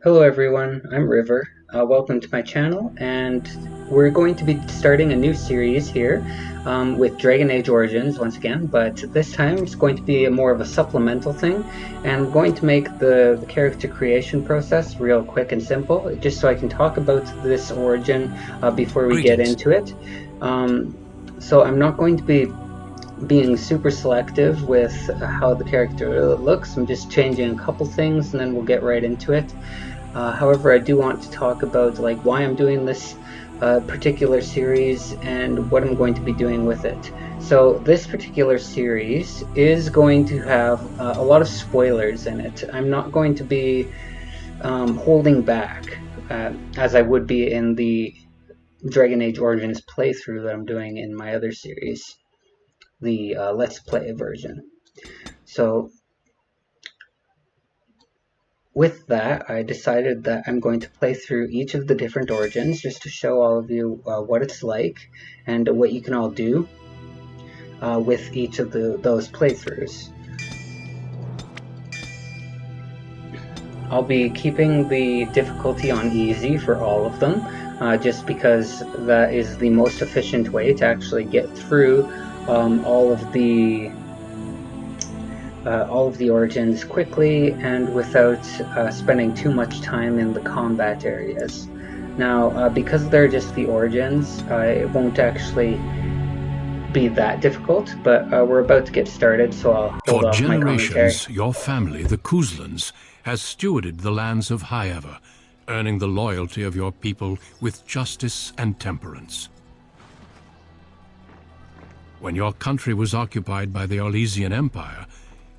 Hello everyone, I'm River. Welcome to my channel, and we're going to be starting a new series here with Dragon Age Origins once again, but this time it's going to be more of a supplemental thing, and I'm going to make the character creation process real quick and simple, just so I can talk about this origin before we get Greetings. into it. So I'm not going to be being super selective with how the character looks. I'm just changing a couple things and then we'll get right into it. However, I do want to talk about why I'm doing this particular series and what I'm going to be doing with it. So this particular series is going to have a lot of spoilers in it. I'm not going to be holding back as I would be in the Dragon Age Origins playthrough that I'm doing in my other series, the Let's Play version. So with that, I decided that I'm going to play through each of the different origins just to show all of you what it's like and what you can all do with each of those playthroughs. I'll be keeping the difficulty on easy for all of them, just because that is the most efficient way to actually get through all of the origins quickly and without spending too much time in the combat areas. Now, because they're just the origins, it won't actually be that difficult, but we're about to get started, so I'll hold For off my commentary. generations, your family, the Kuzlans, has stewarded the lands of Highever, earning the loyalty of your people with justice and temperance. When your country was occupied by the Orlesian Empire,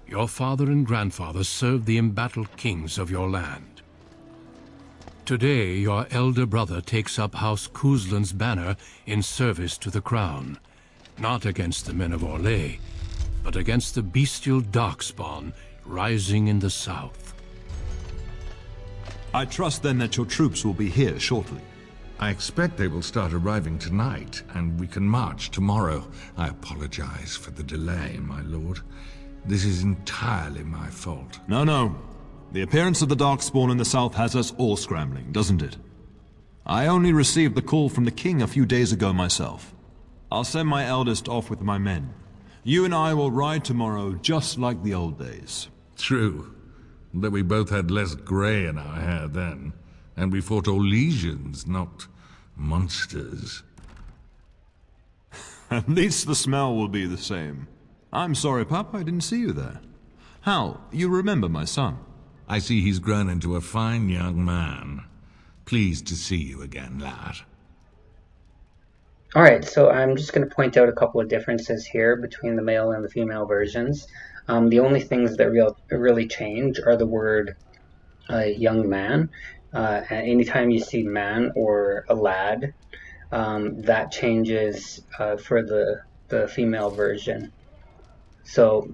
your father and grandfather served the embattled kings of your land. Today, your elder brother takes up House Kuzlan's banner in service to the crown, not against the men of Orlais, but against the bestial Darkspawn rising in the south. I trust then that your troops will be here shortly. I expect they will start arriving tonight, and we can march tomorrow. I apologize for the delay, my lord. This is entirely my fault. No. The appearance of the Darkspawn in the south has us all scrambling, doesn't it? I only received the call from the king a few days ago myself. I'll send my eldest off with my men. You and I will ride tomorrow just like the old days. True, though we both had less grey in our hair then, and we fought Orlesians, not monsters. At least the smell will be the same. I'm sorry, Pup, I didn't see you there. Hal, you remember my son? I see he's grown into a fine young man. Pleased to see you again, lad. Alright, so I'm just going to point out a couple of differences here between the male and the female versions. The only things that really change are the word young man. Anytime you see man or a lad, that changes for the female version. So,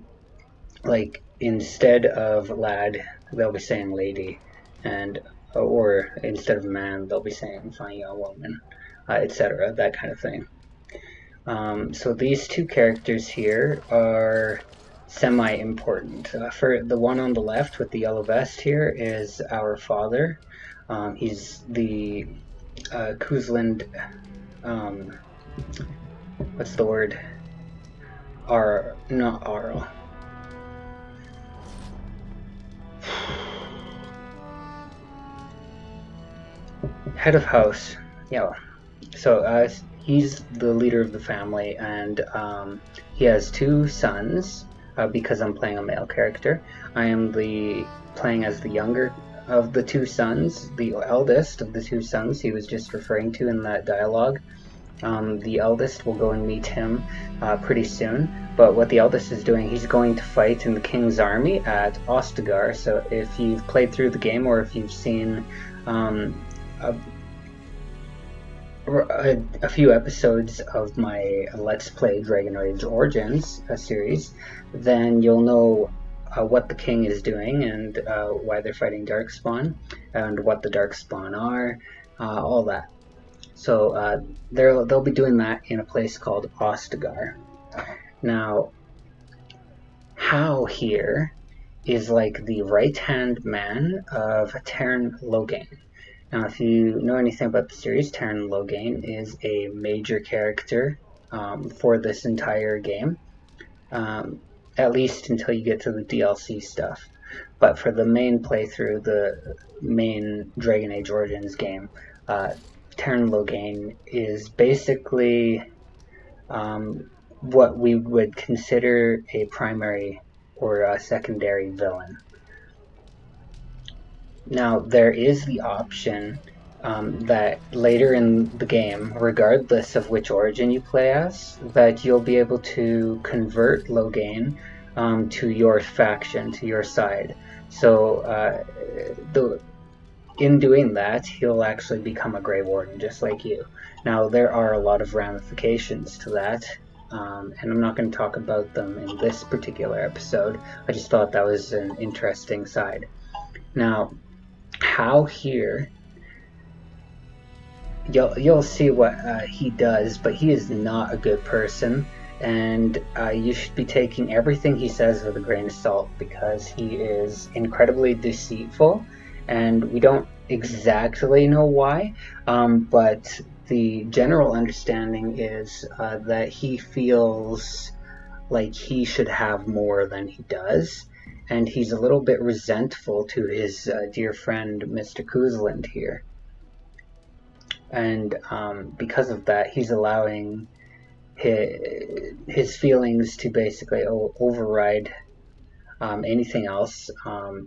like, instead of lad, they'll be saying lady, and or instead of man, they'll be saying fine young woman, etc. That kind of thing. So these two characters here are semi-important. For the one on the left with the yellow vest here is our father. He's the Kuzland, what's the word? Not Arl. Head of house. Yeah. So he's the leader of the family, and he has two sons. Because I'm playing a male character, I am playing as the younger of the two sons, the eldest of the two sons he was just referring to in that dialogue. The eldest will go and meet him pretty soon, but what the eldest is doing, he's going to fight in the king's army at Ostagar. So if you've played through the game, or if you've seen a few episodes of my Let's Play Dragon Age Origins series, then you'll know what the king is doing and why they're fighting Darkspawn and what the Darkspawn are, all that. So they'll be doing that in a place called Ostagar. Now, Hal here is like the right-hand man of Teyrn Loghain. Now, if you know anything about the series, Teyrn Loghain is a major character for this entire game, at least until you get to the DLC stuff. But for the main playthrough, the main Dragon Age Origins game, Teyrn Loghain is basically what we would consider a primary or a secondary villain. Now, there is the option that later in the game, regardless of which origin you play as, that you'll be able to convert Loghain to your faction, to your side. So in doing that, he'll actually become a Grey Warden, just like you. Now, there are a lot of ramifications to that, and I'm not going to talk about them in this particular episode. I just thought that was an interesting side. Now, Hal here, you'll see what he does, but he is not a good person, and you should be taking everything he says with a grain of salt, because he is incredibly deceitful, and we don't exactly know why, but the general understanding is that he feels like he should have more than he does, and he's a little bit resentful to his dear friend Mr. Cousland here. And because of that, he's allowing his feelings to basically override anything else,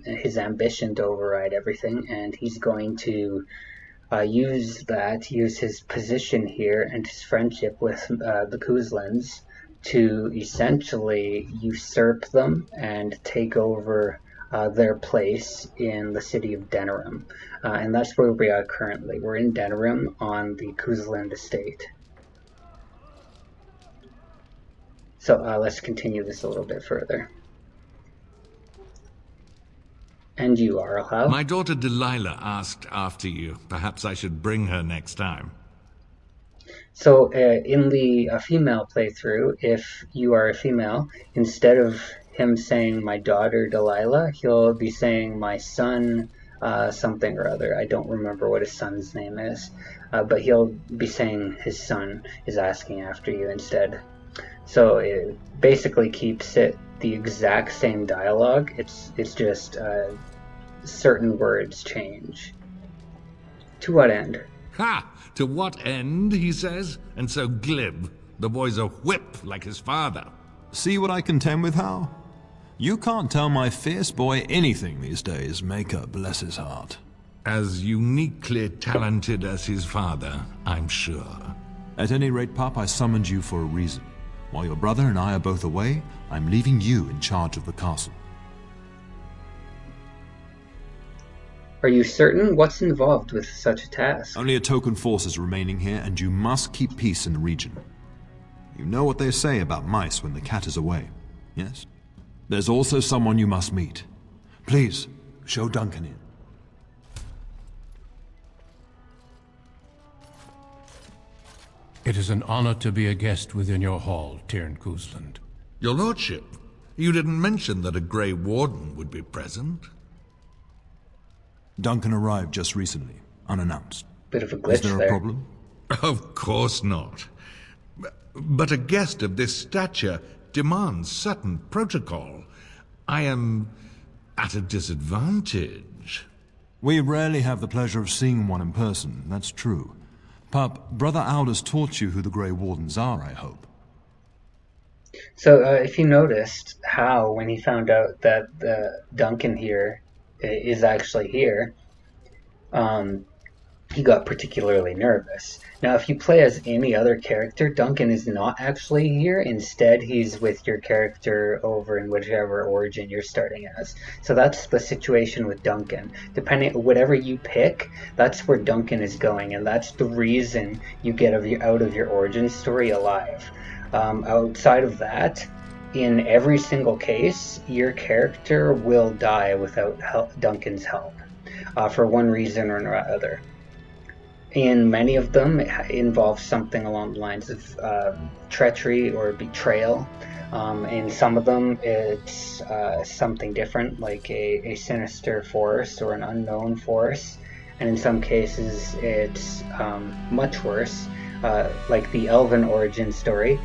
his ambition to override everything, and he's going to use his position here and his friendship with the Couslands to essentially usurp them and take over their place in the city of Denerim. And that's where we are currently. We're in Denerim on the Cousland estate. So let's continue this a little bit further. And you, Arlhal? My daughter Delilah asked after you. Perhaps I should bring her next time. So in the female playthrough, if you are a female, instead of him saying my daughter Delilah, he'll be saying my son something or other. I don't remember what his son's name is, but he'll be saying his son is asking after you instead. So it basically keeps it the exact same dialogue. It's just certain words change. To what end? Ha! To what end, he says? And so glib. The boy's a whip like his father. See what I contend with, Hal? You can't tell my fierce boy anything these days, Maker bless his heart. As uniquely talented as his father, I'm sure. At any rate, Pup, I summoned you for a reason. While your brother and I are both away, I'm leaving you in charge of the castle. Are you certain? What's involved with such a task? Only a token force is remaining here, and you must keep peace in the region. You know what they say about mice when the cat is away, yes? There's also someone you must meet. Please, show Duncan in. It is an honor to be a guest within your hall, Teyrn Cousland. Your lordship, you didn't mention that a Grey Warden would be present. Duncan arrived just recently, unannounced. Bit of a glitch Is there there. a problem? Of course not. But a guest of this stature demands certain protocol. I am at a disadvantage. We rarely have the pleasure of seeing one in person, that's true. Pup, Brother Aldous taught you who the Grey Wardens are, I hope. So if you noticed how, when he found out that Duncan here is actually here, he got particularly nervous. Now, if you play as any other character, Duncan is not actually here. Instead, he's with your character over in whichever origin you're starting as. So that's the situation with Duncan. Depending on whatever you pick, that's where Duncan is going, and that's the reason you get out of your origin story alive. Outside of that, in every single case, your character will die without Duncan's help, for one reason or another. In many of them, it involves something along the lines of treachery or betrayal. In some of them, it's something different, like a sinister force or an unknown force. And in some cases, it's much worse, like the Elven origin story.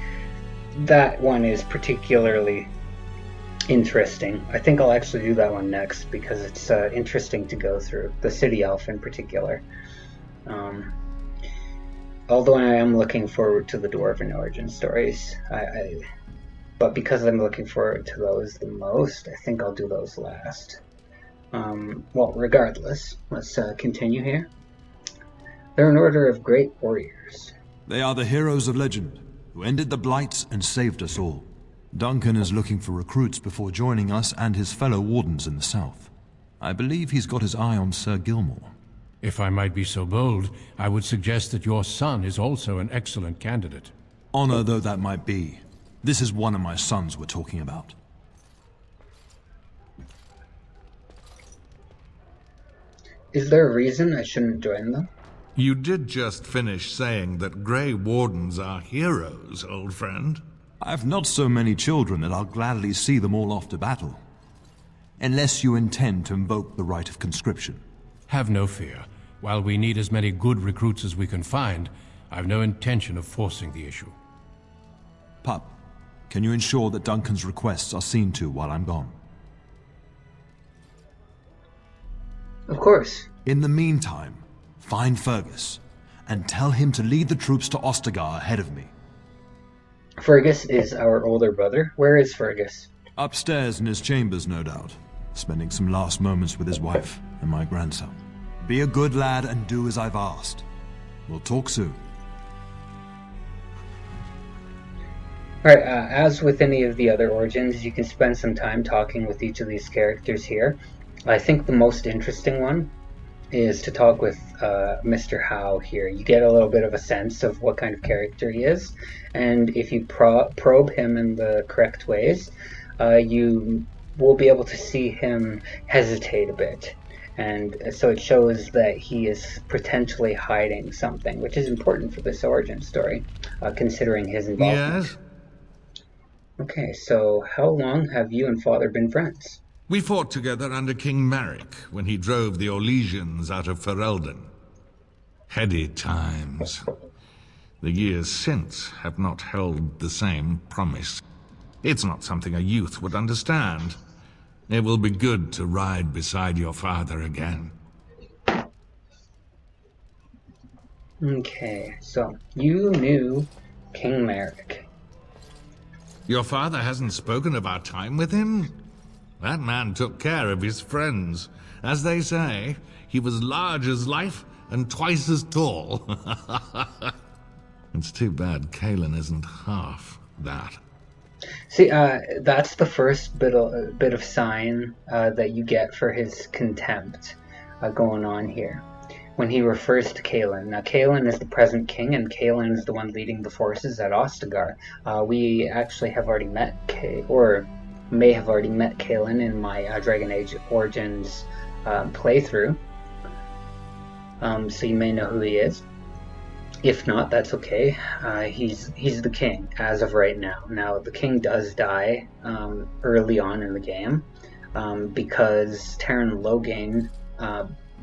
That one is particularly interesting. I think I'll actually do that one next because it's interesting to go through, the City Elf in particular. Although I am looking forward to the Dwarven origin stories, but because I'm looking forward to those the most, I think I'll do those last. Well, regardless, let's continue here. They're an order of great warriors. They are the heroes of legend, who ended the Blights and saved us all. Duncan is looking for recruits before joining us and his fellow wardens in the south. I believe he's got his eye on Sir Gilmore. If I might be so bold, I would suggest that your son is also an excellent candidate. Honor though that might be, this is one of my sons we're talking about. Is there a reason I shouldn't join them? You did just finish saying that Grey Wardens are heroes, old friend. I've not so many children that I'll gladly see them all off to battle. Unless you intend to invoke the right of conscription. Have no fear. While we need as many good recruits as we can find, I've no intention of forcing the issue. Pup, can you ensure that Duncan's requests are seen to while I'm gone? Of course. In the meantime, find Fergus, and tell him to lead the troops to Ostagar ahead of me. Fergus is our older brother. Where is Fergus? Upstairs in his chambers, no doubt, spending some last moments with his wife and my grandson. Be a good lad and do as I've asked. We'll talk soon. Alright, as with any of the other origins, you can spend some time talking with each of these characters here. I think the most interesting one is to talk with Mr. Howe here. You get a little bit of a sense of what kind of character he is, and if you probe him in the correct ways, you will be able to see him hesitate a bit. And so it shows that he is potentially hiding something, which is important for this origin story, considering his involvement. Yes? Okay, so how long have you and Father been friends? We fought together under King Maric when he drove the Orlesians out of Ferelden. Heady times. The years since have not held the same promise. It's not something a youth would understand. It will be good to ride beside your father again. Okay, so you knew King Maric. Your father hasn't spoken of our time with him? That man took care of his friends. As they say, he was large as life and twice as tall. It's too bad Cailan isn't half that. See, that's the first bit of sign that you get for his contempt going on here. When he refers to Cailan. Now, Cailan is the present king, and Cailan is the one leading the forces at Ostagar. We actually have already met or may have already met Cailan in my Dragon Age Origins playthrough. So you may know who he is. If not, that's okay. He's the king as of right now. Now, the king does die early on in the game because Teyrn Loghain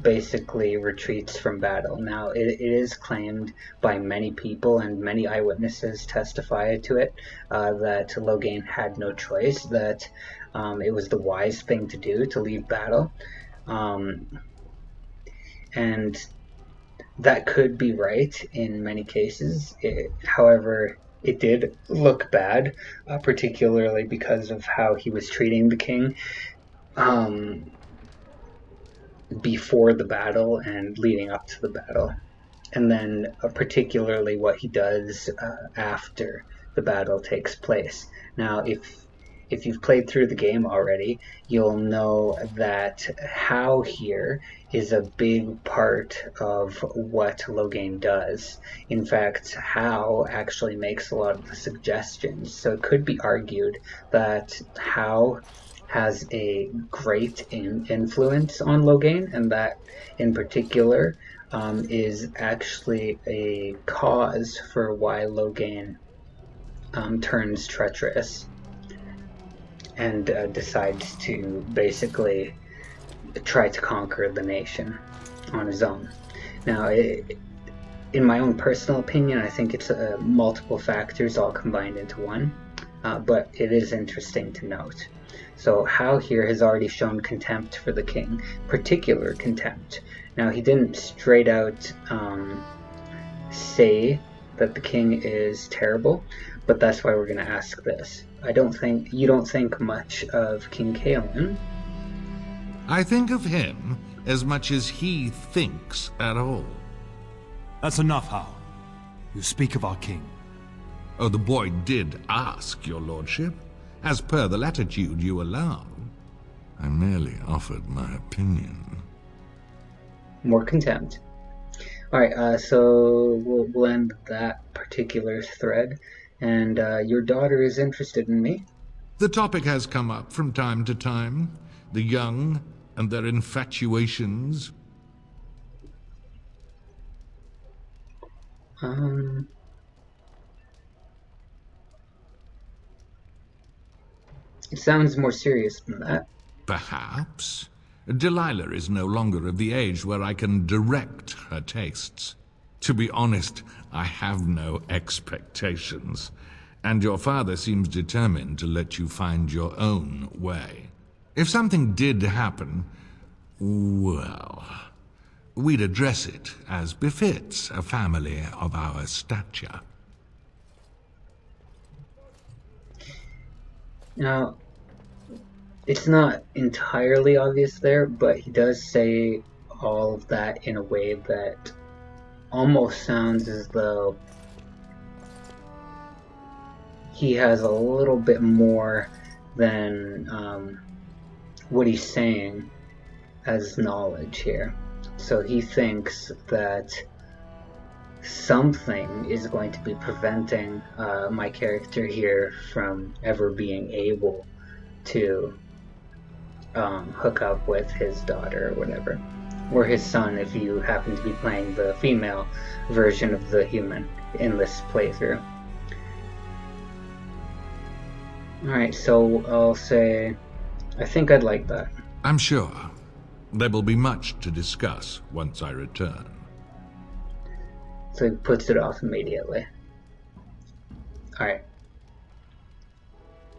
basically retreats from battle. Now, it is claimed by many people, and many eyewitnesses testify to it, that Loghain had no choice, that it was the wise thing to do to leave battle. And that could be right in many cases. However, it did look bad, particularly because of how he was treating the king before the battle and leading up to the battle. And then particularly what he does after the battle takes place. Now, if you've played through the game already, you'll know that Howe here is a big part of what Loghain does. In fact, Howe actually makes a lot of the suggestions. So it could be argued that Howe has a great influence on Loghain, and that in particular is actually a cause for why Loghain turns treacherous and decides to basically try to conquer the nation on his own. Now, in my own personal opinion, I think it's multiple factors all combined into one, but it is interesting to note. So Hal here has already shown contempt for the king, particular contempt. Now, he didn't straight out say that the king is terrible, but that's why we're going to ask this. You don't think much of King Cailan. I think of him as much as he thinks at all. That's enough, Hal. You speak of our king. Oh, the boy did ask, your lordship, as per the latitude you allow. I merely offered my opinion. More contempt. Alright, so we'll end that particular thread. And your daughter is interested in me? The topic has come up from time to time. The young and their infatuations. It sounds more serious than that. Perhaps. Delilah is no longer of the age where I can direct her tastes. To be honest, I have no expectations, and your father seems determined to let you find your own way. If something did happen, well, we'd address it as befits a family of our stature. Now, it's not entirely obvious there, but he does say all of that in a way that almost sounds as though he has a little bit more than what he's saying as knowledge here. So he thinks that something is going to be preventing my character here from ever being able to hook up with his daughter or whatever. Or his son if you happen to be playing the female version of the human in this playthrough. Alright, so I'll say, I think I'd like that. I'm sure. There will be much to discuss once I return. So he puts it off immediately. Alright.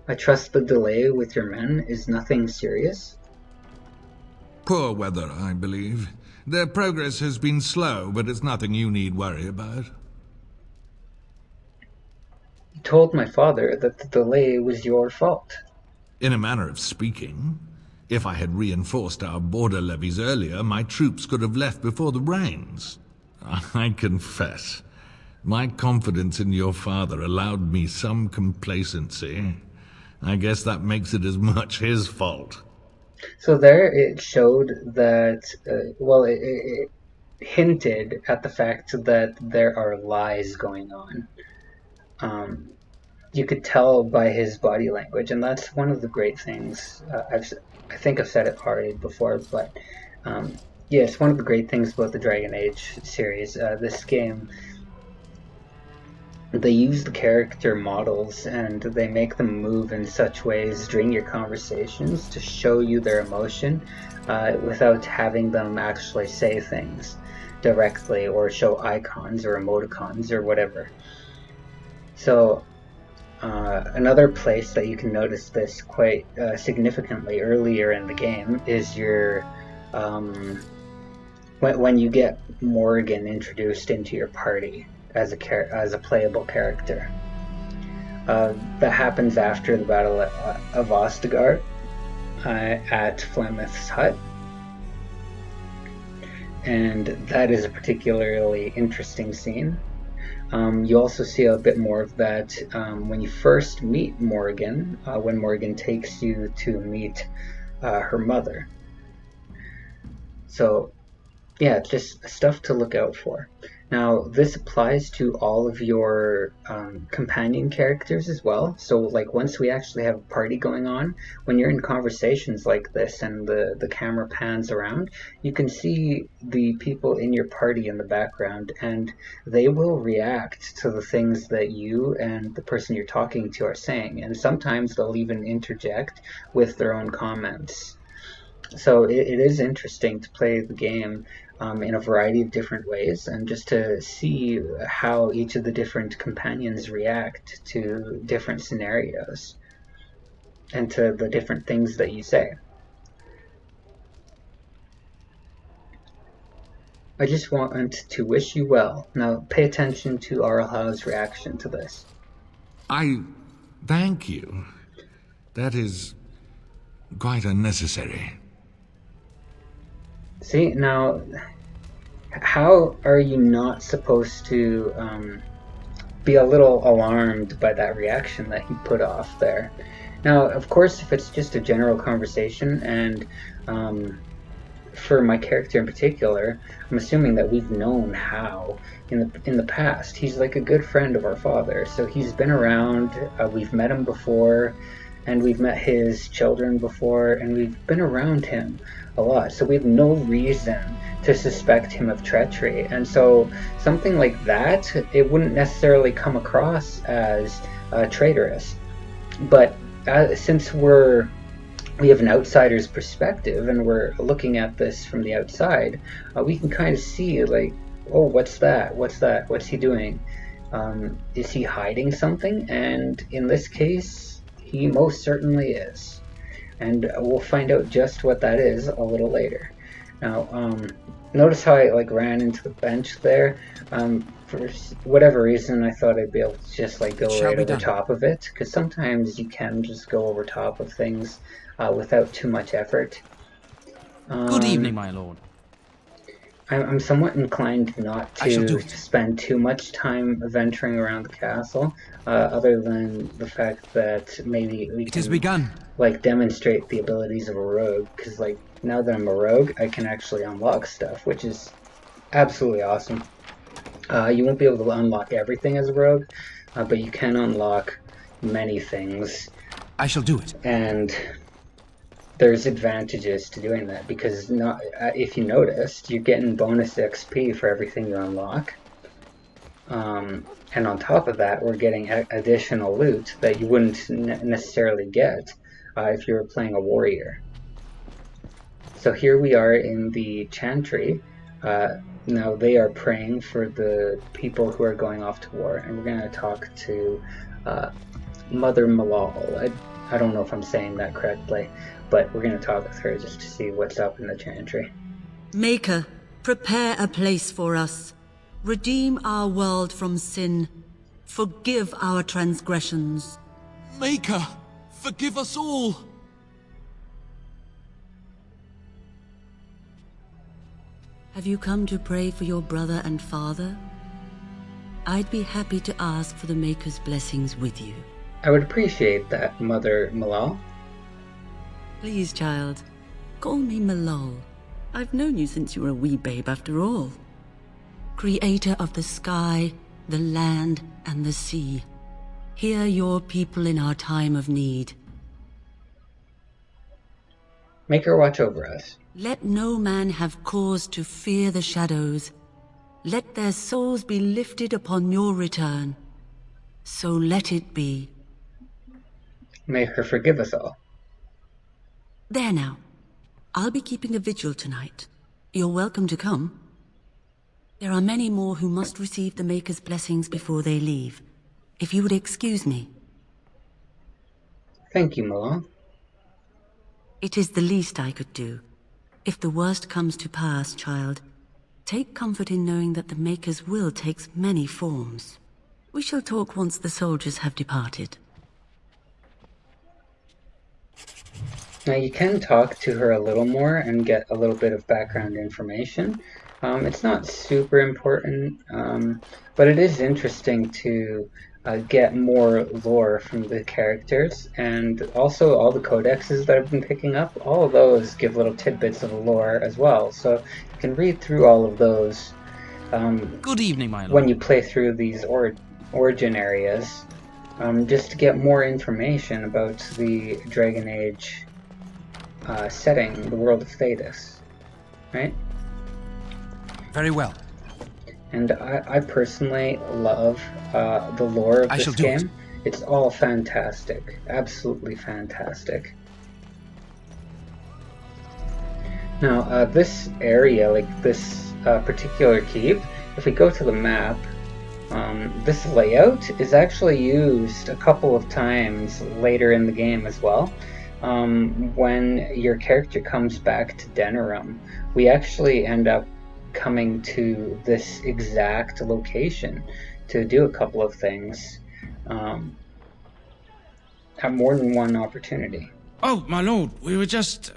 I trust the delay with your men is nothing serious? Poor weather, I believe. Their progress has been slow, but it's nothing you need worry about. You told my father that the delay was your fault. In a manner of speaking. If I had reinforced our border levies earlier, my troops could have left before the rains. I confess, my confidence in your father allowed me some complacency. I guess that makes it as much his fault. So there it showed that, it hinted at the fact that there are lies going on. You could tell by his body language, and that's one of the great things. I think I've said it already before, but yeah, it's one of the great things about the Dragon Age series. This game, they use the character models and they make them move in such ways during your conversations to show you their emotion without having them actually say things directly or show icons or emoticons or whatever. So another place that you can notice this quite significantly earlier in the game is your when you get Morrigan introduced into your party as a playable character. That happens after the Battle of Ostegard at Flemeth's hut, and that is a particularly interesting scene. You also see a bit more of that when you first meet Morrigan, when Morrigan takes you to meet her mother. So yeah, just stuff to look out for. Now, this applies to all of your companion characters as well. So, like, once we actually have a party going on, when you're in conversations like this and the camera pans around, you can see the people in your party in the background, and they will react to the things that you and the person you're talking to are saying. And sometimes they'll even interject with their own comments. So it is interesting to play the game in a variety of different ways, and just to see how each of the different companions react to different scenarios and to the different things that you say. I just want to wish you well. Now pay attention to Aralha's reaction to this. I thank you. That is quite unnecessary. See, now, how are you not supposed to be a little alarmed by that reaction that he put off there? Now, of course, if it's just a general conversation, and for my character in particular, I'm assuming that we've known Hao in the past. He's like a good friend of our father, so he's been around. We've met him before, and we've met his children before, and we've been around him a lot, so we have no reason to suspect him of treachery. And so something like that, it wouldn't necessarily come across as traitorous. But since we have an outsider's perspective and we're looking at this from the outside, we can kind of see, like, oh, what's that? What's he doing? Is he hiding something? And in this case, he most certainly is. And we'll find out just what that is a little later. Now, notice how I ran into the bench there. For whatever reason, I thought I'd be able to just go right over top of it, because sometimes you can just go over top of things without too much effort. Good evening, my lord. I'm somewhat inclined not to spend too much time venturing around the castle, other than the fact that maybe we can demonstrate the abilities of a rogue, because now that I'm a rogue, I can actually unlock stuff, which is absolutely awesome. You won't be able to unlock everything as a rogue, but you can unlock many things. I shall do it. And there's advantages to doing that, because if you noticed, you're getting bonus XP for everything you unlock. And on top of that, we're getting additional loot that you wouldn't necessarily get if you were playing a warrior. So here we are in the Chantry. Now they are praying for the people who are going off to war, and we're going to talk to Mother Malal. I don't know if I'm saying that correctly, but we're going to talk with her just to see what's up in the Chantry. Maker, prepare a place for us. Redeem our world from sin. Forgive our transgressions. Maker, forgive us all. Have you come to pray for your brother and father? I'd be happy to ask for the Maker's blessings with you. I would appreciate that, Mother Malal. Please, child, call me Malal. I've known you since you were a wee babe after all. Creator of the sky, the land, and the sea, hear your people in our time of need. Maker, watch over us. Let no man have cause to fear the shadows. Let their souls be lifted upon your return. So let it be. May her forgive us all. There now. I'll be keeping a vigil tonight. You're welcome to come. There are many more who must receive the Maker's blessings before they leave. If you would excuse me. Thank you, Malal. It is the least I could do. If the worst comes to pass, child, take comfort in knowing that the Maker's will takes many forms. We shall talk once the soldiers have departed. Now you can talk to her a little more and get a little bit of background information. It's not super important, but it is interesting to get more lore from the characters, and also all the codexes that I've been picking up, all of those give little tidbits of lore as well. So you can read through all of those Good evening, my lord. when you play through these origin areas, just to get more information about the Dragon Age setting, the world of Thedas, right? Very well. And I personally love the lore of this game. It's all fantastic, absolutely fantastic. Now, this area, like this particular keep, if we go to the map, this layout is actually used a couple of times later in the game as well. When your character comes back to Denerim, we actually end up coming to this exact location to do a couple of things at more than one opportunity. Oh, my lord, we were just,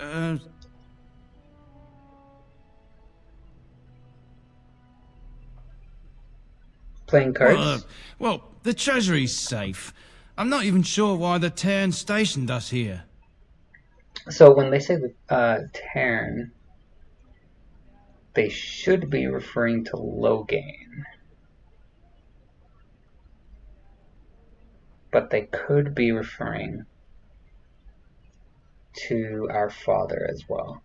Playing cards? Well, the treasury's safe. I'm not even sure why the Cairn stationed us here. So when they say the Cairn, they should be referring to Loghain. But they could be referring to our father as well.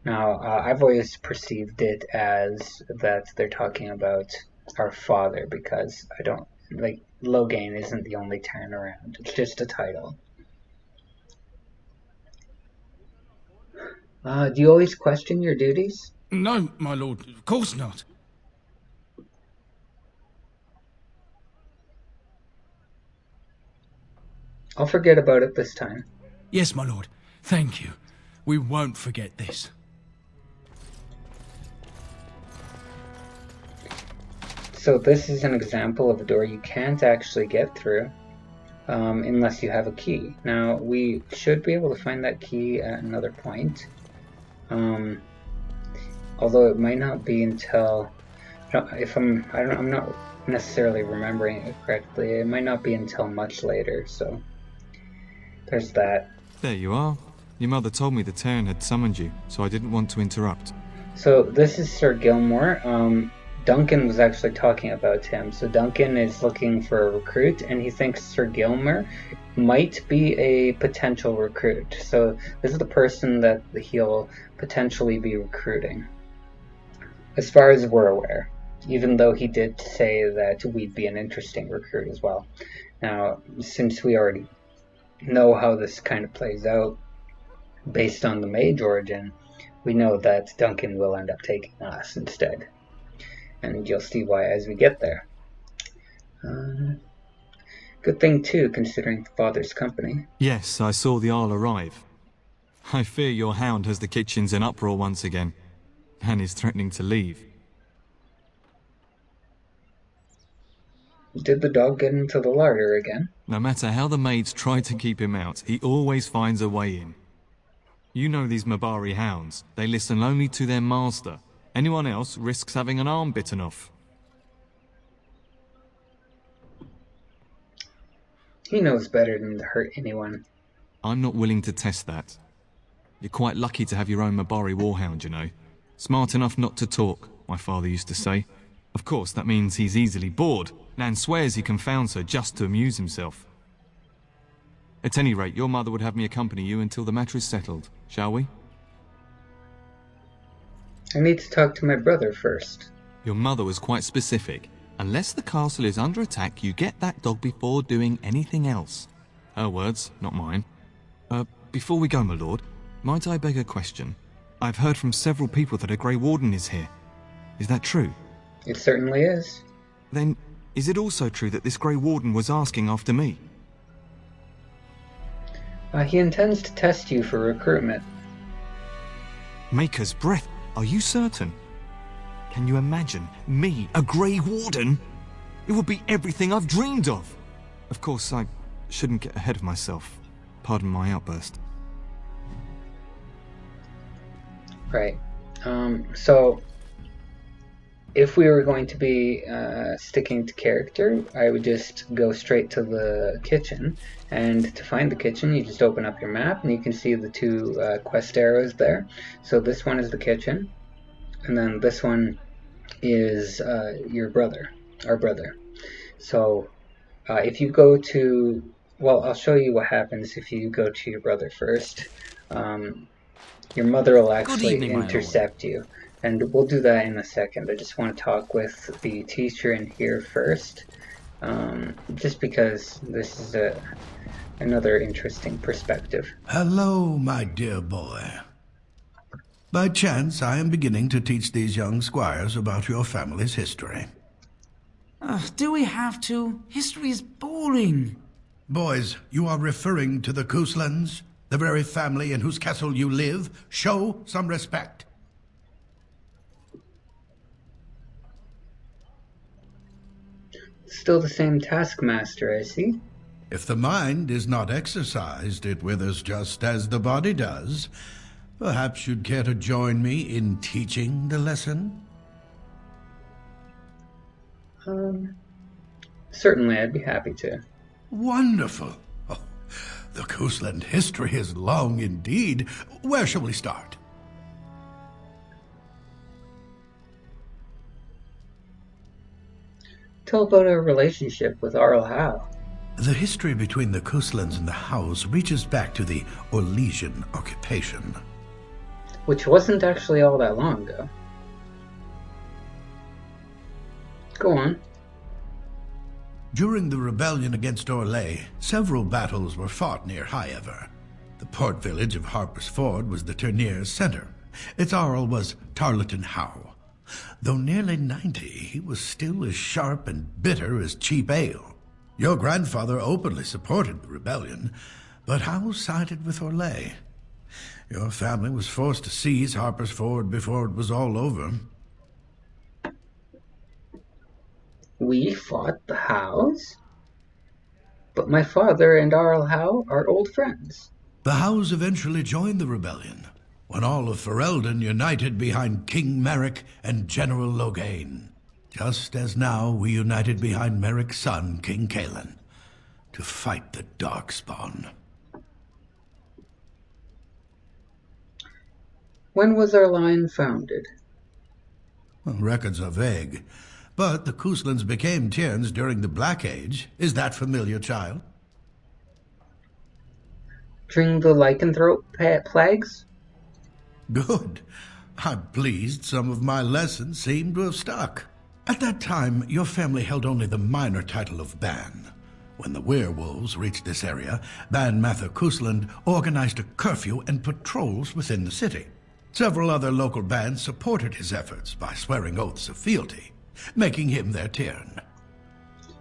Now, I've always perceived it as that they're talking about our father, because I don't, like, Loghain isn't the only Cairn around. It's just a title. Do you always question your duties? No, my lord, of course not. I'll forget about it this time. Yes, my lord. Thank you. We won't forget this. So this is an example of a door you can't actually get through unless you have a key. Now, we should be able to find that key at another point. Although it might not be until, I'm not necessarily remembering it correctly. It might not be until much later, so there's that. There you are. Your mother told me the Cairn had summoned you, so I didn't want to interrupt. So this is Sir Gilmore. Duncan was actually talking about him. So Duncan is looking for a recruit, and he thinks Sir Gilmore might be a potential recruit. So this is the person that he'll potentially be recruiting, as far as we're aware, even though he did say that we'd be an interesting recruit as well. Now, since we already know how this kind of plays out based on the mage origin, we know that Duncan will end up taking us instead. And you'll see why as we get there. Good thing too, considering the father's company. Yes, I saw the Arl arrive. I fear your hound has the kitchens in uproar once again, and is threatening to leave. Did the dog get into the larder again? No matter how the maids try to keep him out, he always finds a way in. You know these Mabari hounds. They listen only to their master. Anyone else risks having an arm bitten off. He knows better than to hurt anyone. I'm not willing to test that. You're quite lucky to have your own Mabari warhound, you know. Smart enough not to talk, my father used to say. Of course, that means he's easily bored. Nan swears he confounds her just to amuse himself. At any rate, your mother would have me accompany you until the matter is settled, shall we? I need to talk to my brother first. Your mother was quite specific. Unless the castle is under attack, you get that dog before doing anything else. Her words, not mine. Before we go, my lord, might I beg a question? I've heard from several people that a Grey Warden is here. Is that true? It certainly is. Then, is it also true that this Grey Warden was asking after me? He intends to test you for recruitment. Maker's breath. Are you certain? Can you imagine me, a Grey Warden? It would be everything I've dreamed of. Of course, I shouldn't get ahead of myself. Pardon my outburst. Right. So if we were going to be sticking to character, I would just go straight to the kitchen. And to find the kitchen, you just open up your map and you can see the two quest arrows there. So this one is the kitchen, and then this one is your brother, our brother. So if you go to, well, I'll show you what happens if you go to your brother first. Your mother will actually intercept you. And we'll do that in a second. I just want to talk with the teacher in here first, just because this is another interesting perspective. Hello, my dear boy. By chance, I am beginning to teach these young squires about your family's history. Do we have to? History is boring. Boys, you are referring to the Couslands, the very family in whose castle you live. Show some respect. Still the same taskmaster, I see. If the mind is not exercised, it withers just as the body does. Perhaps you'd care to join me in teaching the lesson? Certainly, I'd be happy to. Wonderful. Oh, the Cousland history is long indeed. Where shall we start? Tell about our relationship with Arl Howe. The history between the Couslands and the Howes reaches back to the Orlesian occupation. Which wasn't actually all that long ago. Go on. During the rebellion against Orlais, several battles were fought near Highever. The port village of Harper's Ford was the tournier's center. Its Arl was Tarleton Howe. Though nearly 90, he was still as sharp and bitter as cheap ale. Your grandfather openly supported the rebellion, but Howe sided with Orlais. Your family was forced to seize Harper's Ford before it was all over. We fought the Howes? But my father and Arl Howe are old friends. The Howes eventually joined the rebellion, when all of Ferelden united behind King Merrick and General Loghain, just as now we united behind Merrick's son, King Cailan, to fight the Darkspawn. When was our line founded? Well, records are vague, but the Couslands became Tierns during the Black Age. Is that familiar, child? During the lycanthrope plagues? Good. I'm pleased some of my lessons seem to have stuck. At that time, your family held only the minor title of Ban. When the werewolves reached this area, Ban Mather Cousland organized a curfew and patrols within the city. Several other local bands supported his efforts by swearing oaths of fealty, making him their Tiern.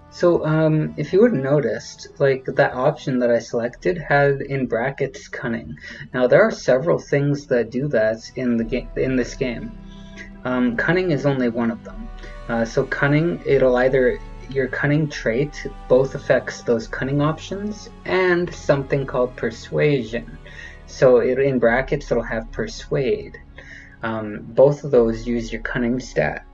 So, if you would have noticed, like, that option that I selected had in brackets cunning. Now, there are several things that do that in this game. Cunning is only one of them. So cunning, it'll either, your cunning trait both affects those cunning options and something called persuasion. So in brackets, it'll have persuade. Both of those use your cunning stat.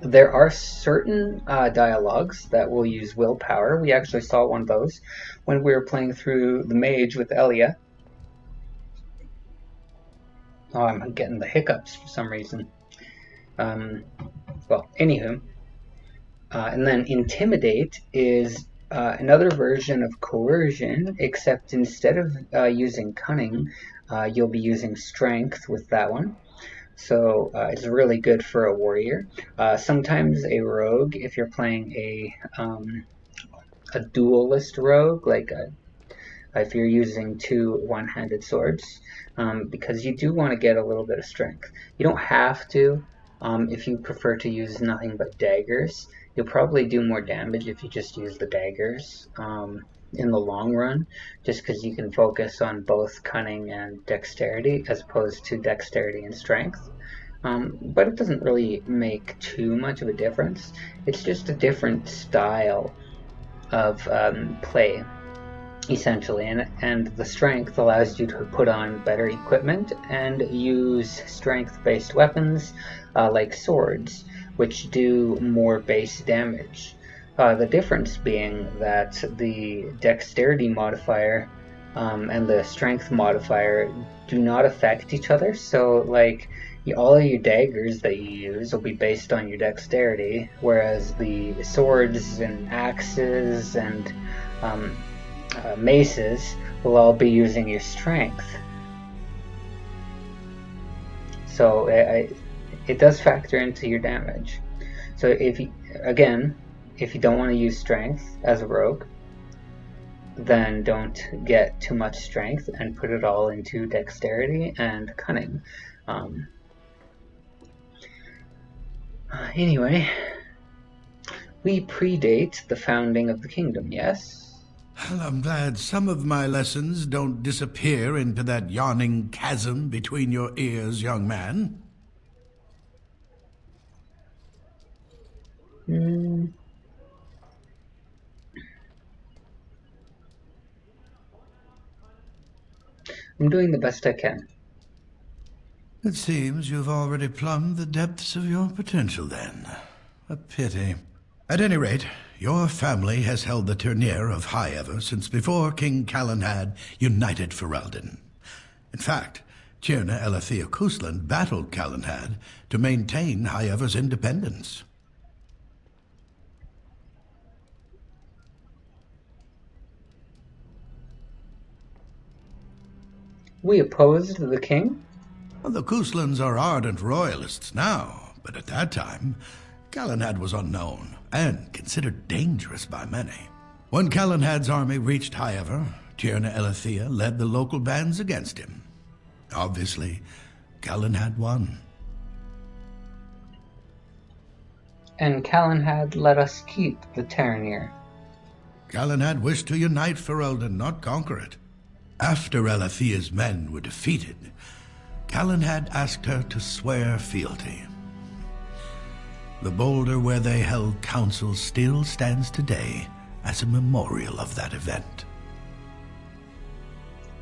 There are certain dialogues that will use willpower. We actually saw one of those when we were playing through the mage with Elia. Oh, I'm getting the hiccups for some reason. Well, anywho. And then intimidate is another version of coercion, except instead of using cunning, you'll be using strength with that one. So it's really good for a warrior. Sometimes a rogue, if you're playing a duelist rogue, like if you're using two one-handed swords, because you do want to get a little bit of strength. You don't have to. If you prefer to use nothing but daggers, you'll probably do more damage if you just use the daggers in the long run, just because you can focus on both cunning and dexterity as opposed to dexterity and strength. But it doesn't really make too much of a difference. It's just a different style of play. essentially, and the strength allows you to put on better equipment and use strength-based weapons like swords, which do more base damage. The difference being that the dexterity modifier and the strength modifier do not affect each other, so like all of your daggers that you use will be based on your dexterity, whereas the swords and axes and maces will all be using your strength. So it does factor into your damage. So if you don't want to use strength as a rogue, then don't get too much strength and put it all into dexterity and cunning. Anyway, we predate the founding of the kingdom, yes? Well, I'm glad some of my lessons don't disappear into that yawning chasm between your ears, young man. I'm doing the best I can. It seems you've already plumbed the depths of your potential, then. A pity. At any rate, your family has held the Ternier of Highever since before King Calenhad united Ferelden. In fact, Tierna Elethea Kuslan battled Calenhad to maintain Highever's independence. We opposed the king? Well, the Kuslans are ardent royalists now, but at that time, Calenhad was unknown and considered dangerous by many. When Calenhad's army reached Highever, Tierna Elethea led the local bands against him. Obviously, Calenhad won. And Calenhad let us keep the Ternier. Calenhad wished to unite Ferelden, not conquer it. After Elethea's men were defeated, Calenhad asked her to swear fealty. The boulder where they held council still stands today as a memorial of that event.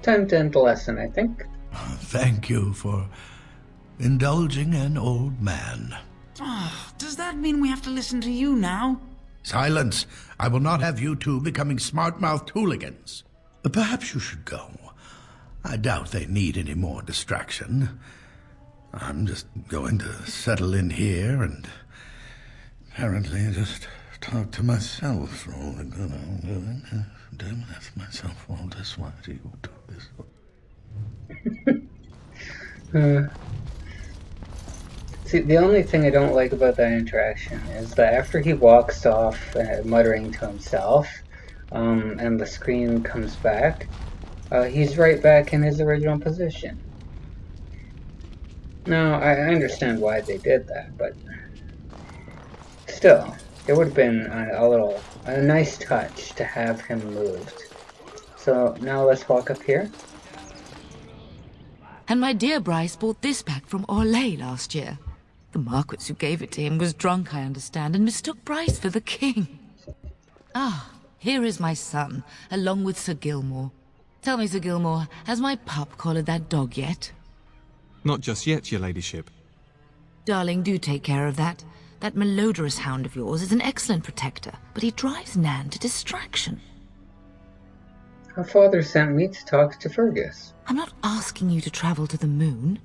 Time to end the lesson, I think. Thank you for indulging an old man. Does that mean we have to listen to you now? Silence! I will not have you two becoming smart-mouthed hooligans. Perhaps you should go. I doubt they need any more distraction. I'm just going to settle in here and apparently just talk to myself for all the good I'm doing. Damn, that's myself all this. Why do you do this? See, the only thing I don't like about that interaction is that after he walks off muttering to himself, and the screen comes back, he's right back in his original position. Now, I understand why they did that, but still, it would have been a nice touch to have him moved. So now let's walk up here. And my dear Bryce bought this back from Orlais last year. The Marquis who gave it to him was drunk, I understand, and mistook Bryce for the king. Ah, here is my son, along with Sir Gilmore. Tell me, Sir Gilmore, has my pup collared that dog yet? Not just yet, your ladyship. Darling, do take care of that. That malodorous hound of yours is an excellent protector, but he drives Nan to distraction. Her father sent me to talk to Fergus. I'm not asking you to travel to the moon.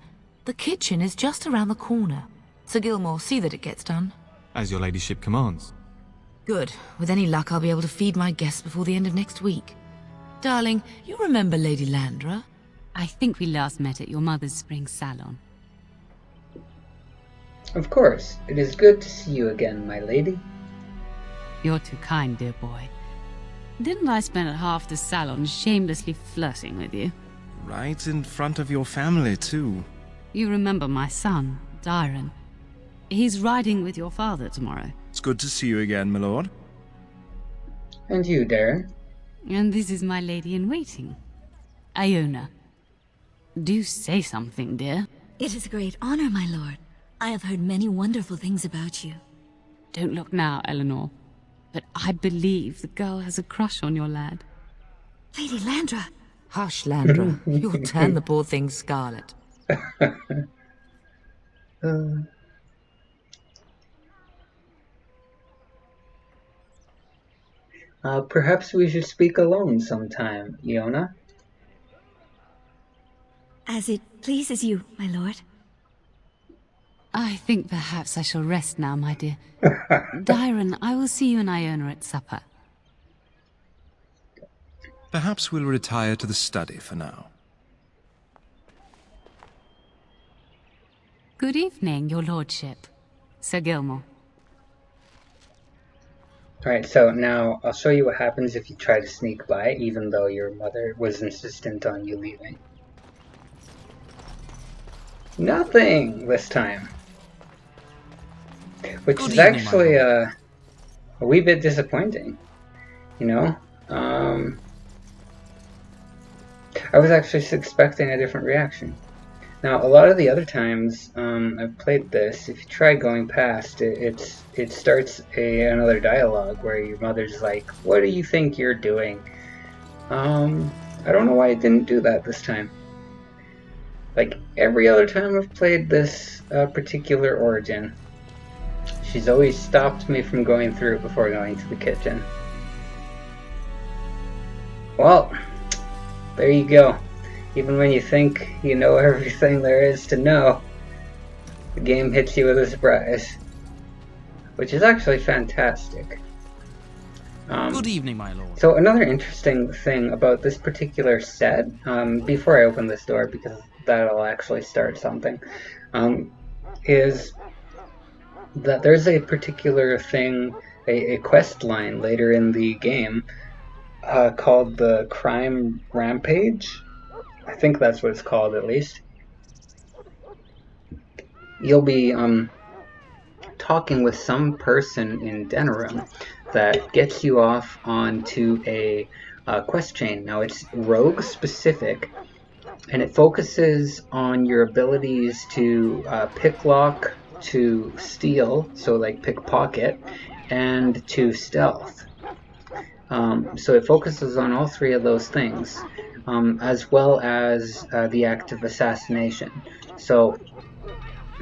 The kitchen is just around the corner. Sir Gilmore, see that it gets done. As your ladyship commands. Good. With any luck, I'll be able to feed my guests before the end of next week. Darling, you remember Lady Landra? I think we last met at your mother's spring salon. Of course. It is good to see you again, my lady. You're too kind, dear boy. Didn't I spend half the salon shamelessly flirting with you? Right in front of your family, too. You remember my son, Dyron. He's riding with your father tomorrow. It's good to see you again, my lord. And you, Darren. And this is my lady-in-waiting, Iona. Do say something, dear. It is a great honor, my lord. I have heard many wonderful things about you. Don't look now, Eleanor. But I believe the girl has a crush on your lad. Lady Landra. Hush, Landra. You'll turn the poor thing scarlet. Perhaps we should speak alone sometime, Iona. As it pleases you, my lord. I think perhaps I shall rest now, my dear. Dyron, I will see you and Iona at supper. Perhaps we'll retire to the study for now. Good evening, your lordship. Sir Gilmore. Alright, so now I'll show you what happens if you try to sneak by, even though your mother was insistent on you leaving. Nothing this time. Which is actually a wee bit disappointing, you know? I was actually expecting a different reaction. Now, a lot of the other times I've played this, if you try going past, it starts another dialogue where your mother's like, "What do you think you're doing?" I don't know why it didn't do that this time. Like every other time I've played this particular origin, she's always stopped me from going through it before going to the kitchen. Well, there you go. Even when you think you know everything there is to know, the game hits you with a surprise. Which is actually fantastic. Good evening, my lord. So another interesting thing about this particular set, before I open this door, because that'll actually start something, is that there's a particular thing, a quest line later in the game called the Crime Rampage. I think that's what it's called, at least. You'll be talking with some person in Denerim that gets you off onto a quest chain. Now, it's rogue specific, and it focuses on your abilities to picklock, to steal, so like pickpocket, and to stealth. So it focuses on all three of those things, as well as the act of assassination. So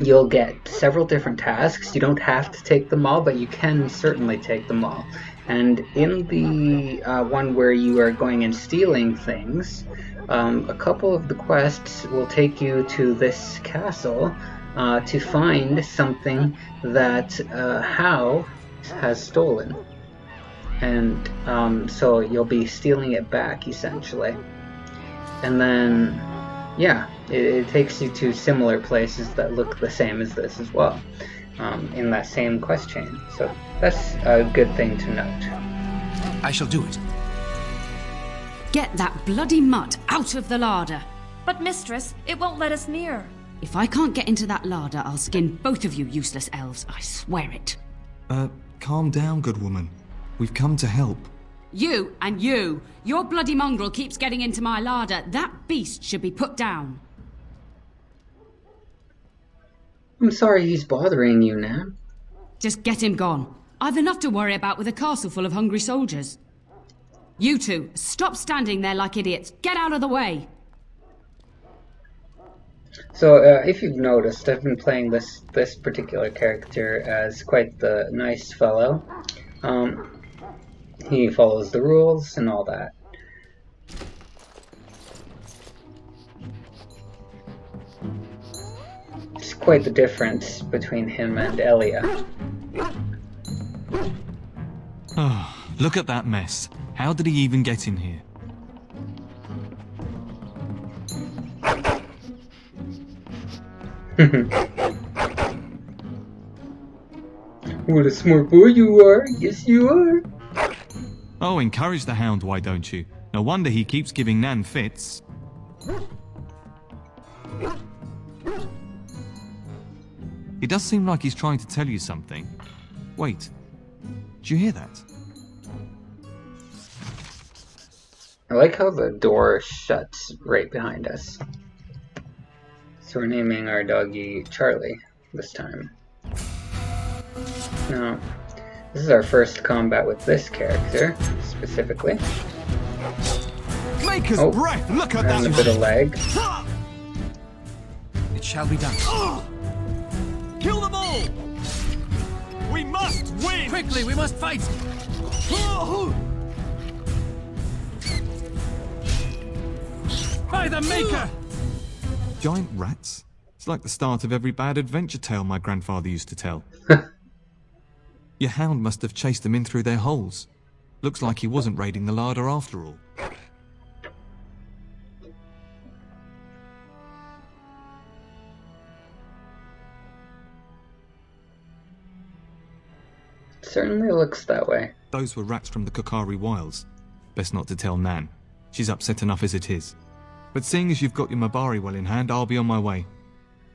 you'll get several different tasks. You don't have to take them all, but you can certainly take them all. And in the one where you are going and stealing things, a couple of the quests will take you to this castle to find something that Hal has stolen. And so you'll be stealing it back, essentially. And then, yeah, it takes you to similar places that look the same as this as well, in that same quest chain. So that's a good thing to note. I shall do it. Get that bloody mutt out of the larder. But mistress, it won't let us near. If I can't get into that larder, I'll skin both of you useless elves, I swear it. Calm down, good woman. We've come to help. You and you! Your bloody mongrel keeps getting into my larder. That beast should be put down. I'm sorry he's bothering you, Nan. Just get him gone. I've enough to worry about with a castle full of hungry soldiers. You two, stop standing there like idiots. Get out of the way! So, if you've noticed, I've been playing this particular character as quite the nice fellow. He follows the rules and all that. It's quite the difference between him and Elia. Oh, look at that mess. How did he even get in here? What a smart boy you are. Yes, you are. Oh, encourage the hound, why don't you? No wonder he keeps giving Nan fits. It does seem like he's trying to tell you something. Wait, did you hear that? I like how the door shuts right behind us. So we're naming our doggy Charlie this time. Now, this is our first combat with this character, specifically. Maker's Oh, breath! Look at and that! a bit of leg. It shall be done. Kill them all! We must win! Quickly, we must fight! By the Maker! Giant rats? It's like the start of every bad adventure tale my grandfather used to tell. Your hound must have chased them in through their holes. Looks like he wasn't raiding the larder after all. Certainly looks that way. Those were rats from the Kokari Wilds. Best not to tell Nan. She's upset enough as it is. But seeing as you've got your Mabari well in hand, I'll be on my way.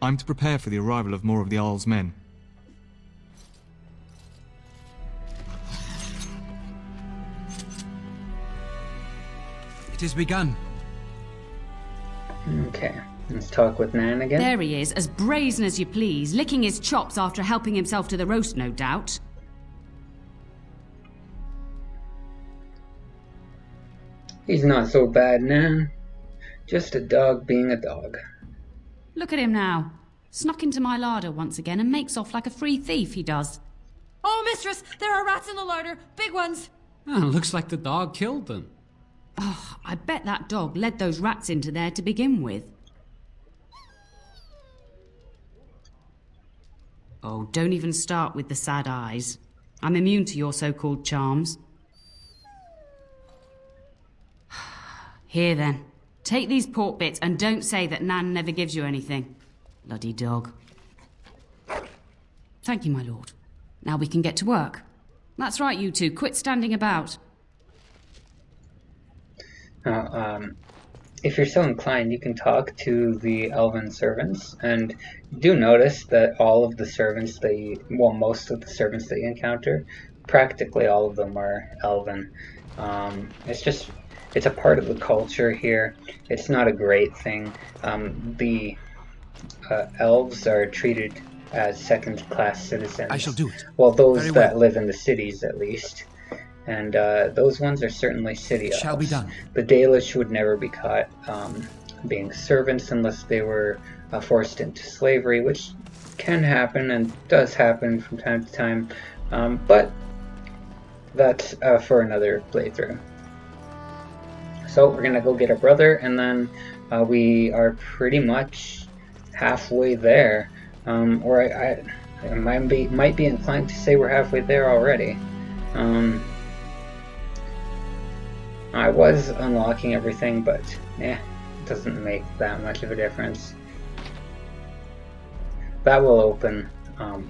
I'm to prepare for the arrival of more of the Jarl's men. It is begun. Okay, let's talk with Nan again. There he is, as brazen as you please, licking his chops after helping himself to the roast, no doubt. He's not so bad, Nan. Just a dog being a dog. Look at him now. Snuck into my larder once again and makes off like a free thief, he does. Oh, mistress, there are rats in the larder. Big ones. Oh, looks like the dog killed them. Oh, I bet that dog led those rats into there to begin with. Oh, don't even start with the sad eyes. I'm immune to your so-called charms. Here then, take these pork bits and don't say that Nan never gives you anything. Bloody dog. Thank you, my lord. Now we can get to work. That's right, you two. Quit standing about. Now, if you're so inclined, you can talk to the elven servants, and do notice that all of the servants that you, well, most of the servants that you encounter, practically all of them are elven. It's a part of the culture here. It's not a great thing. The elves are treated as second-class citizens. I shall do it. Well, those Very that well. live in the cities, at least. And those ones are certainly city elves. Shall be done. The Dalish would never be caught being servants unless they were forced into slavery, which can happen and does happen from time to time. But that's for another playthrough. So we're gonna go get our brother, and then we are pretty much halfway there. Or I might be inclined to say we're halfway there already. I was unlocking everything, but it doesn't make that much of a difference. That will open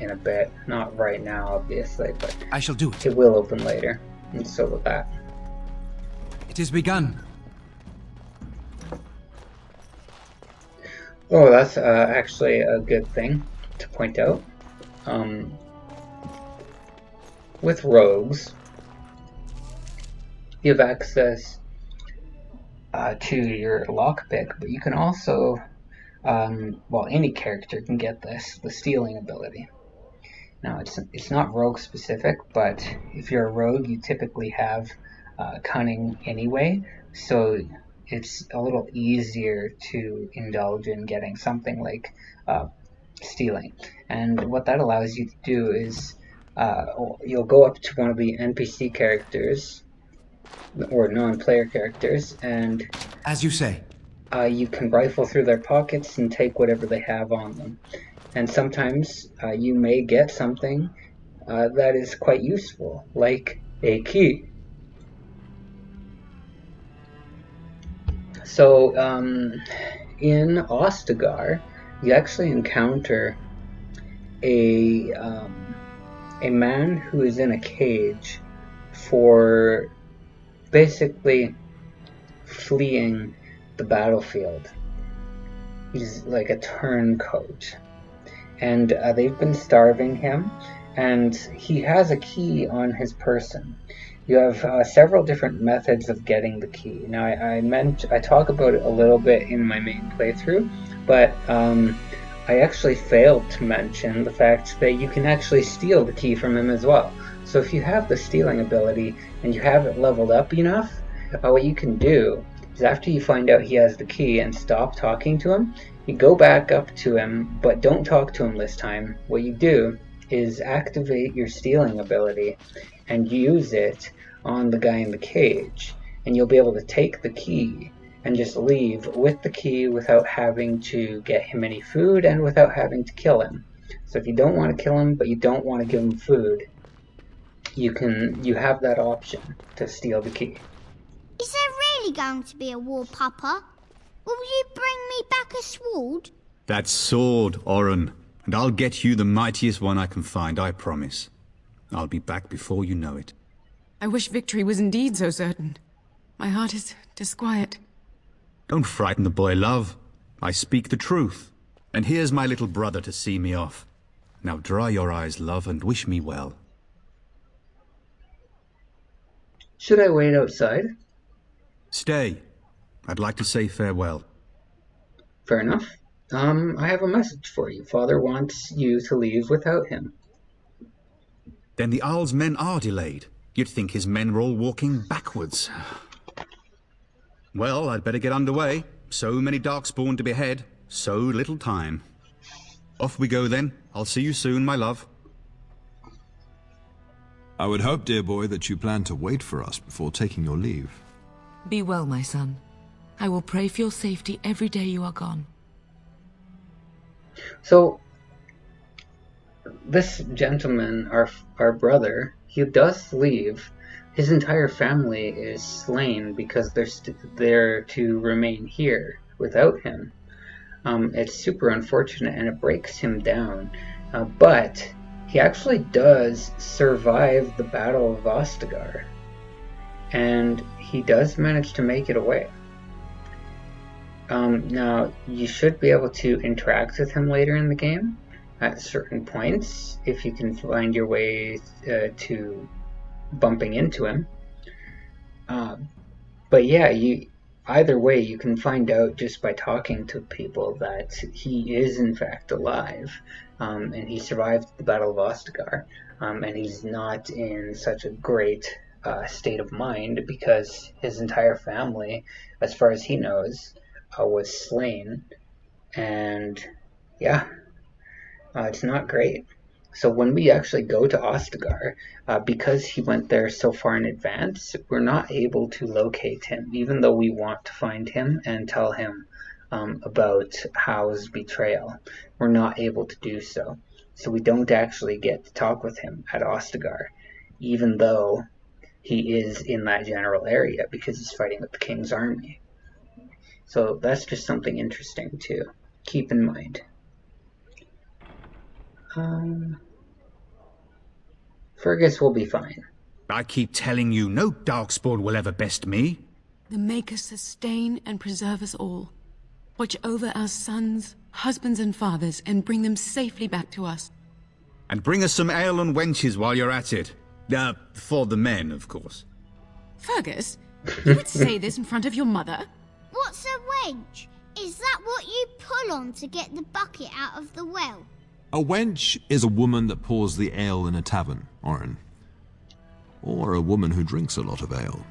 in a bit, not right now, obviously, but I shall do it. It will open later, and so will that. It is begun. Oh, that's actually a good thing to point out. With rogues, you have access to your lockpick, but you can also, well, any character can get this, the stealing ability. Now, it's not rogue specific, but if you're a rogue, you typically have cunning anyway, so it's a little easier to indulge in getting something like stealing. And what that allows you to do is you'll go up to one of the NPC characters or non-player characters, and as you say, you can rifle through their pockets and take whatever they have on them. And sometimes you may get something that is quite useful, like a key. So in Ostagar, you actually encounter a man who is in a cage for basically fleeing the battlefield. He's like a turncoat, and they've been starving him, and he has a key on his person. You have several different methods of getting the key. Now, I talk about it a little bit in my main playthrough, but I actually failed to mention the fact that you can actually steal the key from him as well. So if you have the stealing ability and you have it leveled up enough, what you can do is after you find out he has the key and stop talking to him, you go back up to him, but don't talk to him this time. What you do is activate your stealing ability and use it on the guy in the cage, and you'll be able to take the key and just leave with the key without having to get him any food and without having to kill him. So if you don't want to kill him but you don't want to give him food, you have that option to steal the key. Is there really going to be a war, Papa? Will you bring me back a sword? That sword, Oren, and I'll get you the mightiest one I can find, I promise. I'll be back before you know it. I wish victory was indeed so certain. My heart is disquiet. Don't frighten the boy, love. I speak the truth. And here's my little brother to see me off. Now dry your eyes, love, and wish me well. Should I wait outside? Stay. I'd like to say farewell. Fair enough. I have a message for you. Father wants you to leave without him. Then the Arl's men are delayed. You'd think his men were all walking backwards. Well, I'd better get underway. So many Darkspawn to behead, so little time. Off we go then. I'll see you soon, my love. I would hope, dear boy, that you plan to wait for us before taking your leave. Be well, my son. I will pray for your safety every day you are gone. So, this gentleman, our brother, he does leave. His entire family is slain because they're to remain here without him. It's super unfortunate and it breaks him down. But he actually does survive the Battle of Ostagar. And he does manage to make it away. Now, you should be able to interact with him later in the game at certain points if you can find your way to bumping into him. But yeah, either way, you can find out just by talking to people that he is in fact alive, and he survived the Battle of Ostagar, and he's not in such a great state of mind because his entire family, as far as he knows, was slain, and yeah, it's not great. So when we actually go to Ostagar, because he went there so far in advance, we're not able to locate him, even though we want to find him and tell him about Hau's betrayal. We're not able to do so. So we don't actually get to talk with him at Ostagar, even though he is in that general area because he's fighting with the king's army. So that's just something interesting to keep in mind. Fergus will be fine. I keep telling you, no Darkspawn will ever best me. The Maker sustain and preserve us all. Watch over our sons, husbands and fathers, and bring them safely back to us. And bring us some ale and wenches while you're at it. For the men, of course. Fergus, you would say this in front of your mother? What's a wench? Is that what you pull on to get the bucket out of the well? A wench is a woman that pours the ale in a tavern, Oren. Or a woman who drinks a lot of ale.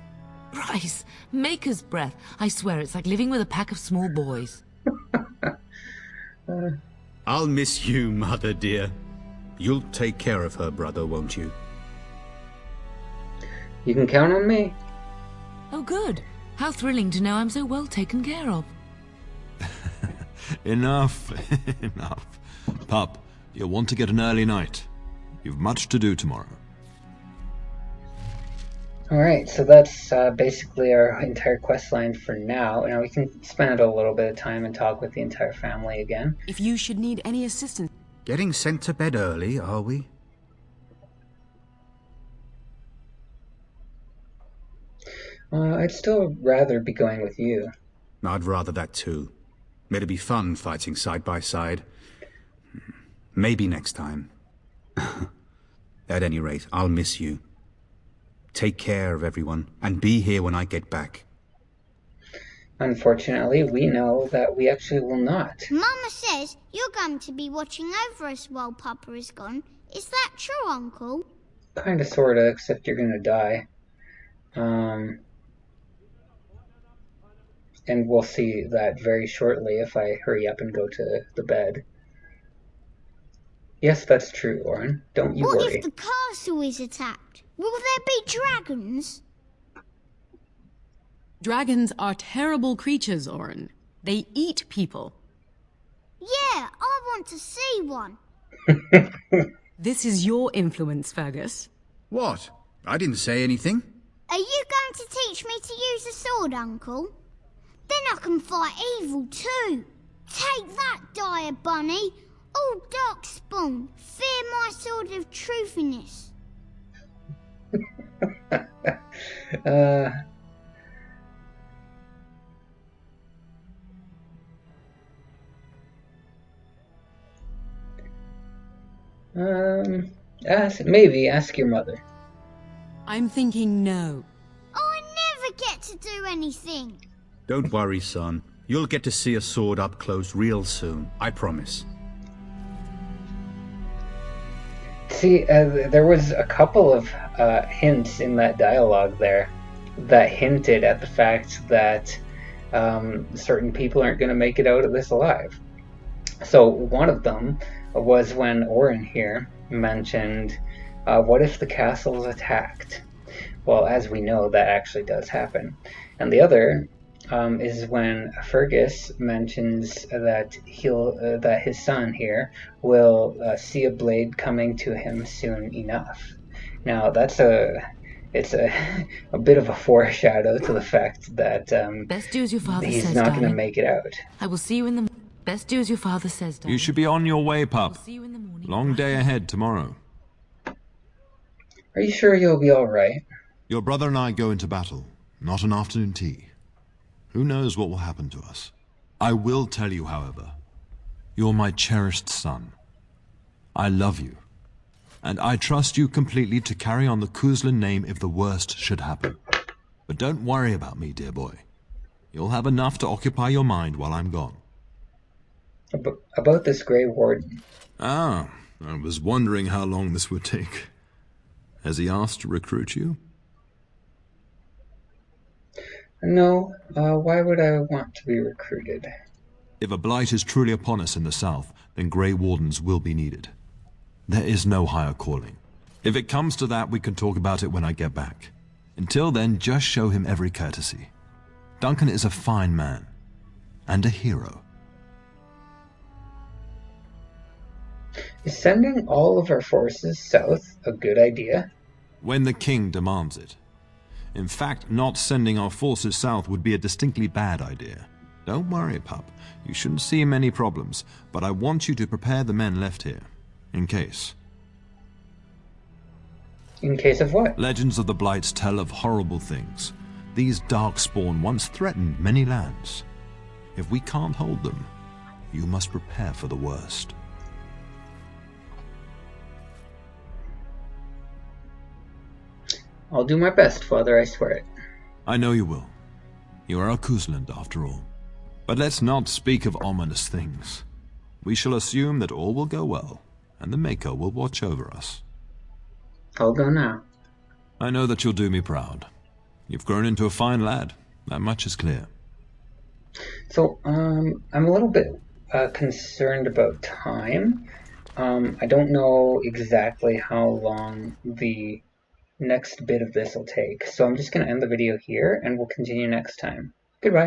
Bryce, Maker's breath. I swear it's like living with a pack of small boys. I'll miss you, mother dear. You'll take care of her, brother, won't you? You can count on me. Oh, good. How thrilling to know I'm so well taken care of. Enough, enough. Pup, you'll want to get an early night. You've much to do tomorrow. Alright, so that's basically our entire quest line for now. Now we can spend a little bit of time and talk with the entire family again. If you should need any assistance... Getting sent to bed early, are we? I'd still rather be going with you. I'd rather that too. It'd be fun fighting side by side. Maybe next time. At any rate, I'll miss you. Take care of everyone, and be here when I get back. Unfortunately, we know that we actually will not. Mama says you're going to be watching over us while Papa is gone. Is that true, Uncle? Kinda, sorta, except you're gonna die. And we'll see that very shortly if I hurry up and go to the bed. Yes, that's true, Orin. Don't you worry. What if the castle is attacked? Will there be dragons? Dragons are terrible creatures, Orin. They eat people. Yeah, I want to see one. This is your influence, Fergus. What? I didn't say anything. Are you going to teach me to use a sword, Uncle? Then I can fight evil too. Take that, dire bunny. Oh, Darkspawn, fear my sword of truthiness. Maybe ask your mother. I'm thinking no. I never get to do anything. Don't worry, son. You'll get to see a sword up close real soon. I promise. See, there was a couple of hints in that dialogue there that hinted at the fact that certain people aren't going to make it out of this alive. So one of them was when Orin here mentioned, what if the castle is attacked? Well, as we know, that actually does happen. And the other is when Fergus mentions that that his son here will see a blade coming to him soon enough. Now that's it's a bit of a foreshadow to the fact that Best do as your father he's says, not going to darling. make it out. I will see you in the... Best do as your father says, darling. You should be on your way, pup. Long day ahead tomorrow. Are you sure you'll be all right? Your brother and I go into battle, not an afternoon tea. Who knows what will happen to us? I will tell you, however, you're my cherished son. I love you, and I trust you completely to carry on the Kuzlin name if the worst should happen. But don't worry about me, dear boy. You'll have enough to occupy your mind while I'm gone. About this Grey Warden. Ah, I was wondering how long this would take. Has he asked to recruit you? No, why would I want to be recruited? If a blight is truly upon us in the south, then Grey Wardens will be needed. There is no higher calling. If it comes to that, we can talk about it when I get back. Until then, just show him every courtesy. Duncan is a fine man, and a hero. Is sending all of our forces south a good idea? When the king demands it. In fact, not sending our forces south would be a distinctly bad idea. Don't worry, pup. You shouldn't see many problems, but I want you to prepare the men left here, in case. In case of what? Legends of the Blights tell of horrible things. These Darkspawn once threatened many lands. If we can't hold them, you must prepare for the worst. I'll do my best, Father, I swear it. I know you will. You are a Kuzland, after all. But let's not speak of ominous things. We shall assume that all will go well, and the Maker will watch over us. I'll go now. I know that you'll do me proud. You've grown into a fine lad. That much is clear. So, I'm a little bit concerned about time. I don't know exactly how long the next bit of this will take, so I'm just going to end the video here, and we'll continue next time. Goodbye.